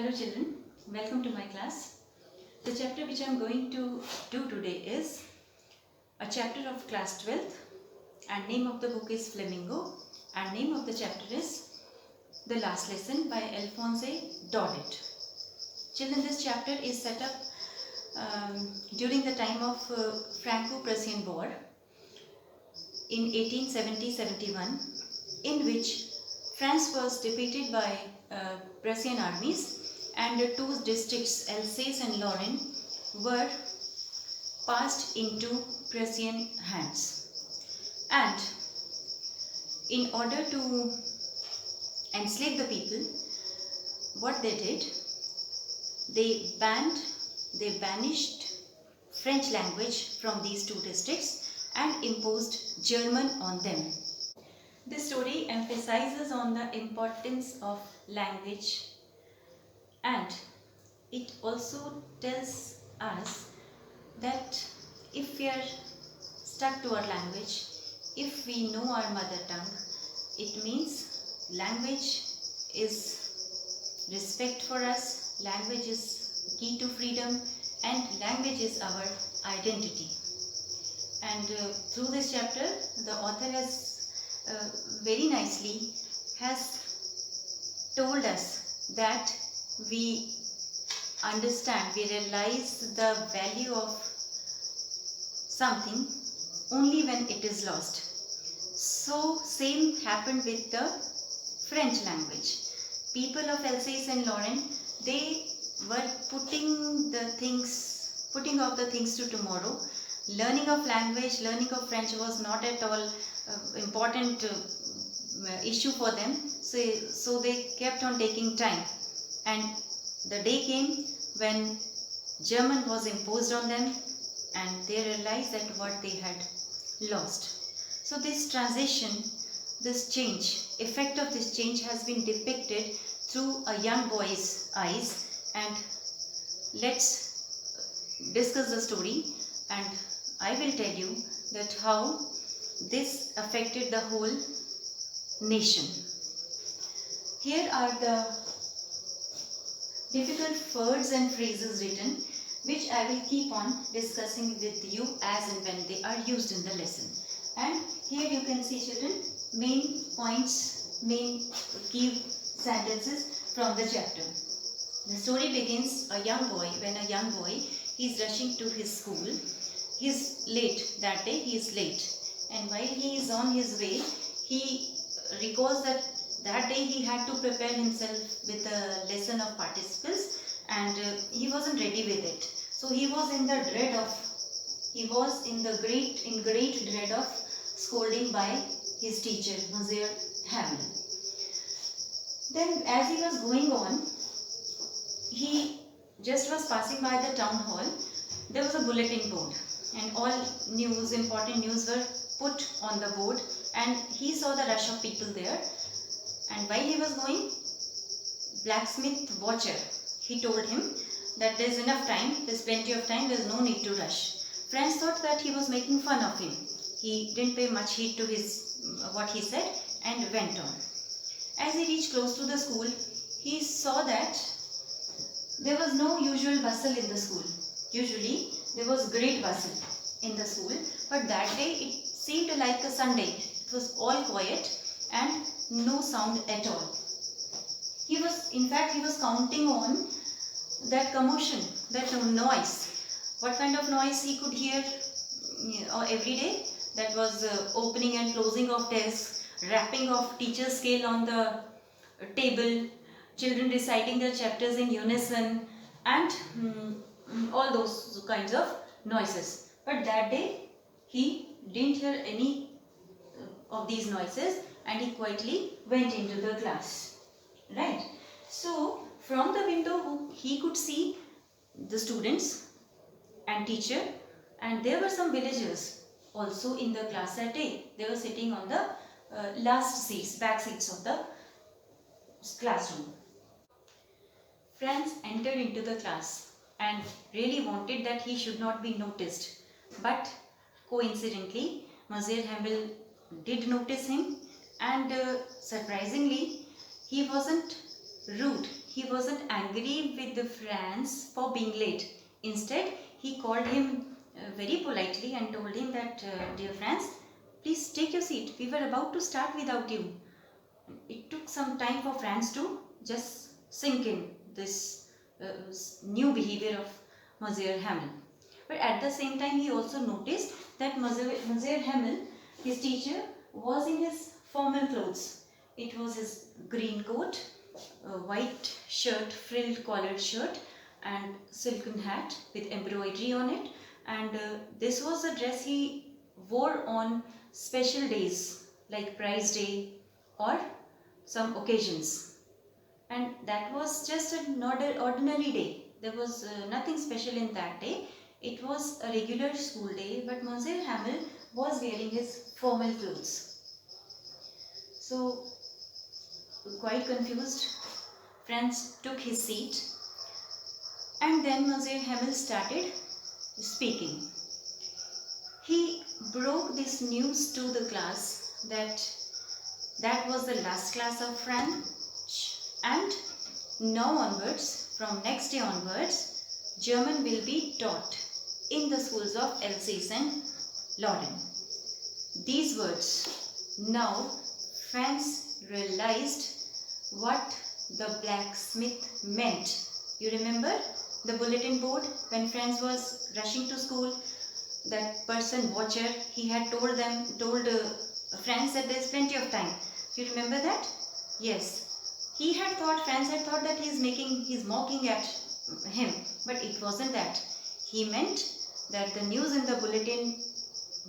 Hello children, welcome to my class. The chapter which I am going to do today is a chapter of class 12th and name of the book is Flamingo and name of the chapter is The Last Lesson by Alphonse Daudet. Children, this chapter is set up during the time of Franco-Prussian War in 1870-71, in which France was defeated by Prussian armies and the two districts Alsace and Lorraine were passed into Prussian hands. And in order to enslave the people, what they did, they banished French language from these two districts and imposed German on them. This story emphasizes on the importance of language, and it also tells us that if we are stuck to our language, if we know our mother tongue, it means language is respect for us, language is key to freedom, and language is our identity. And through this chapter, the author has very nicely has told us that we understand, we realize the value of something only when it is lost. So same happened with the French language. People of Alsace and Lorraine, they were putting off the things to tomorrow. Learning of language, learning of French was not at all important issue for them. So they kept on taking time. And the day came when German was imposed on them and they realized that what they had lost. So this transition, this change, effect of this change has been depicted through a young boy's eyes, and let's discuss the story and I will tell you that how this affected the whole nation. Here are the difficult words and phrases written, which I will keep on discussing with you as and when they are used in the lesson. And here you can see, children, main points, main key sentences from the chapter. The story begins when a young boy is rushing to his school. He is late that day, he is late. And while he is on his way, he recalls that day he had to prepare himself with a lesson of participles and he wasn't ready with it. So he was in great dread of scolding by his teacher, Monsieur Hamel. Then as he was going on, he just was passing by the town hall. There was a bulletin board and all news, important news were put on the board, and he saw the rush of people there. And while he was going, blacksmith watcher, he told him that there is enough time, there is plenty of time, there is no need to rush. Friends thought that he was making fun of him. He didn't pay much heed to what he said and went on. As he reached close to the school, he saw that there was no usual bustle in the school. Usually there was great bustle in the school, but that day it seemed like a Sunday. It was all quiet and no sound at all. He was counting on that commotion, that noise. What kind of noise he could hear every day? That was opening and closing of desks, rapping of teacher's scale on the table, children reciting their chapters in unison, and all those kinds of noises. But that day he didn't hear any of these noises and he quietly went into the class. Right? So from the window he could see the students and teacher, and there were some villagers also in the class that day. They were sitting on the back seats of the classroom. Franz entered into the class and really wanted that he should not be noticed. But coincidentally, Monsieur Hamel did notice him, and surprisingly, he wasn't rude. he wasn't angry with the Franz for being late. Instead, he called him very politely and told him that, dear Franz, please take your seat. We were about to start without you. It took some time for Franz to just sink in this new behavior of Monsieur Hamel. But at the same time, he also noticed that Monsieur Hamel, his teacher, was in his formal clothes. It was his green coat, a white shirt, frilled collared shirt, and silken hat with embroidery on it. And this was the dress he wore on special days like Prize Day or some occasions. And that was just an ordinary day. There was nothing special in that day. It was a regular school day, but Monsieur Hamel was wearing his formal clothes. So, quite confused, Franz took his seat, and then Monsieur Hamel started speaking. He broke this news to the class that was the last class of French, and now onwards, from next day onwards, German will be taught in the schools of Alsace and Lorraine. These words, now Franz realized what the blacksmith meant. You remember the bulletin board when Franz was rushing to school? That person, watcher, he had told Franz that there is plenty of time. You remember that? Yes. Franz had thought that he's mocking at him, but it wasn't that. He meant that the news in the bulletin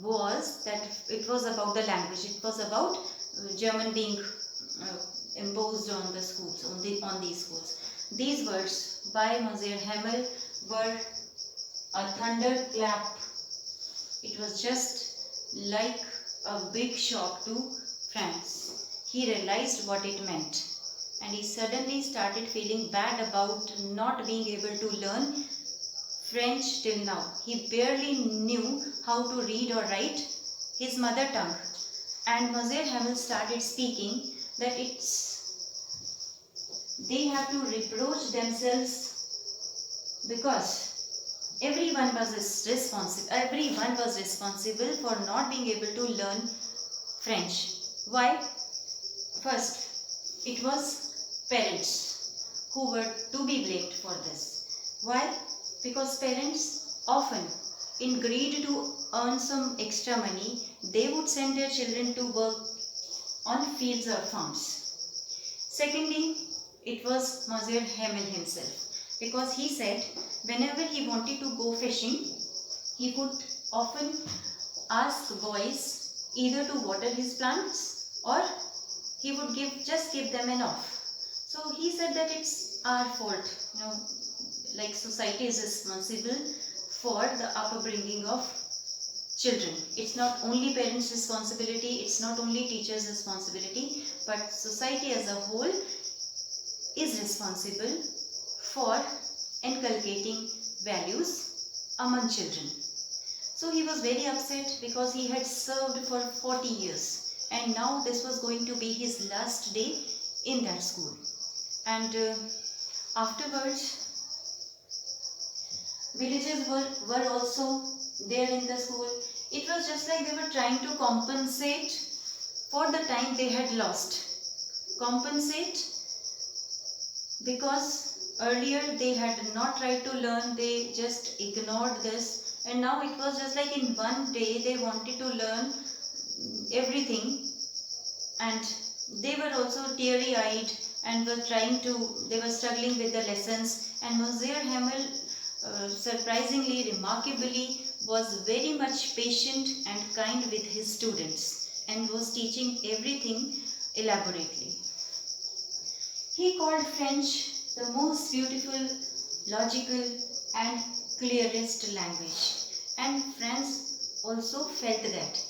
was that it was about the language. It was about German being imposed on the schools, on these schools. These words by Monsieur Hamel were a thunderclap. It was just like a big shock to Franz. He realized what it meant, and he suddenly started feeling bad about not being able to learn French till now. He barely knew how to read or write his mother tongue. And Monsieur Hamel started speaking that they have to reproach themselves because everyone was responsible for not being able to learn French. Why? First, it was parents who were to be blamed for this. Why? Because parents often, in greed to earn some extra money, they would send their children to work on fields or farms. Secondly, it was Monsieur Hamel himself, because he said whenever he wanted to go fishing, he would often ask boys either to water his plants or he would just give them enough. So he said that it's our fault, like society is responsible for the upbringing of children. It's not only parents' responsibility, it's not only teachers' responsibility, but society as a whole is responsible for inculcating values among children. So he was very upset because he had served for 40 years and now this was going to be his last day in that school. And afterwards, villagers were also there in the school. It was just like they were trying to compensate for the time they had lost. Compensate because earlier they had not tried to learn, they just ignored this, and now it was just like in one day they wanted to learn everything, and they were also teary-eyed and they were struggling with the lessons. And Monsieur Hamel, surprisingly, remarkably, was very much patient and kind with his students and was teaching everything elaborately. He called French the most beautiful, logical and clearest language. And Franz also felt that.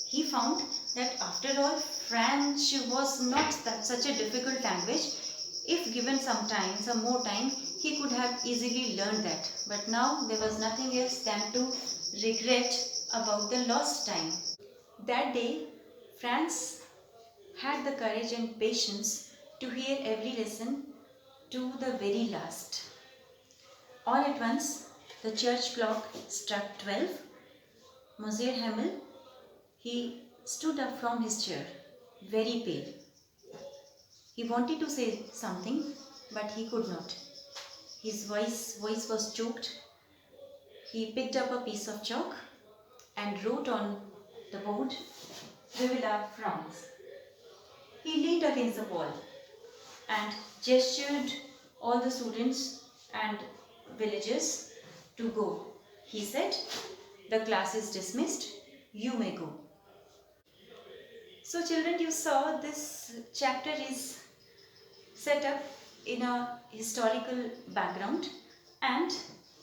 He found that after all, French was not such a difficult language. If given some more time, he could have easily learned that. But now there was nothing else than to regret about the lost time. That day, Franz had the courage and patience to hear every lesson to the very last. All at once, the church clock struck 12. Monsieur Hamel, he stood up from his chair, very pale. He wanted to say something, but he could not. His voice was choked. He picked up a piece of chalk and wrote on the board, "Vive la France." He leaned against the wall and gestured all the students and villagers to go. He said, "The class is dismissed. You may go." So children, you saw this chapter is set up in a historical background, and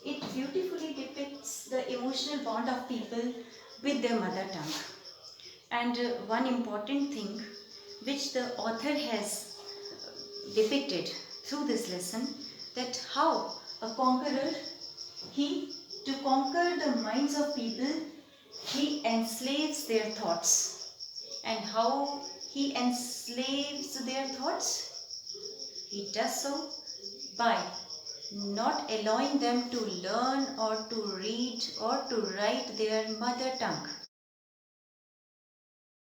it beautifully depicts the emotional bond of people with their mother tongue. And one important thing which the author has depicted through this lesson, that how a conqueror, to conquer the minds of people, he enslaves their thoughts. And how he enslaves their thoughts? He does so by not allowing them to learn or to read or to write their mother tongue.